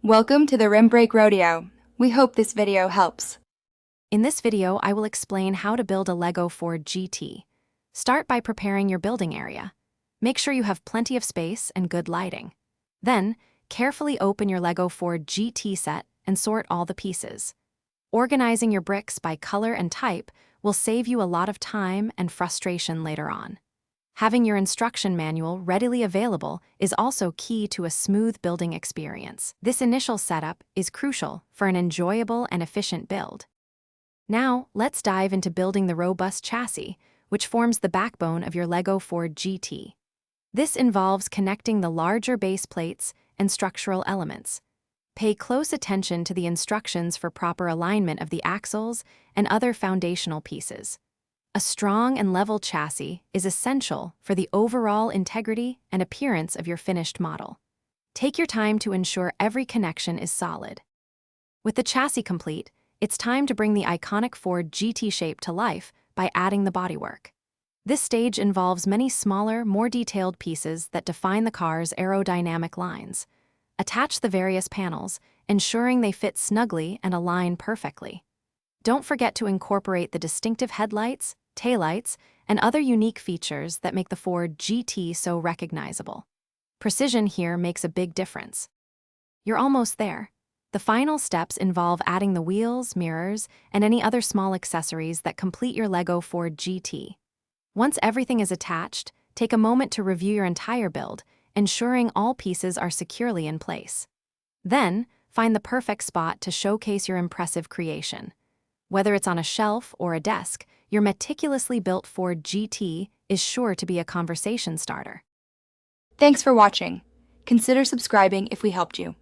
Welcome to the Rim Break Rodeo. We hope this video helps. In this video, I will explain how to build a Lego Ford GT. Start by preparing your building area. Make sure you have plenty of space and good lighting. Then, carefully open your Lego Ford GT set and sort all the pieces. Organizing your bricks by color and type will save you a lot of time and frustration later on. Having your instruction manual readily available is also key to a smooth building experience. This initial setup is crucial for an enjoyable and efficient build. Now, let's dive into building the robust chassis, which forms the backbone of your Lego Ford GT. This involves connecting the larger base plates and structural elements. Pay close attention to the instructions for proper alignment of the axles and other foundational pieces. A strong and level chassis is essential for the overall integrity and appearance of your finished model. Take your time to ensure every connection is solid. With the chassis complete, it's time to bring the iconic Ford GT shape to life by adding the bodywork. This stage involves many smaller, more detailed pieces that define the car's aerodynamic lines. Attach the various panels, ensuring they fit snugly and align perfectly. Don't forget to incorporate the distinctive headlights, taillights, and other unique features that make the Ford GT so recognizable. Precision here makes a big difference. You're almost there. The final steps involve adding the wheels, mirrors, and any other small accessories that complete your Lego Ford GT. Once everything is attached, take a moment to review your entire build, ensuring all pieces are securely in place. Then, find the perfect spot to showcase your impressive creation. Whether it's on a shelf or a desk, your meticulously built Ford GT is sure to be a conversation starter. Thanks for watching. Consider subscribing if we helped you.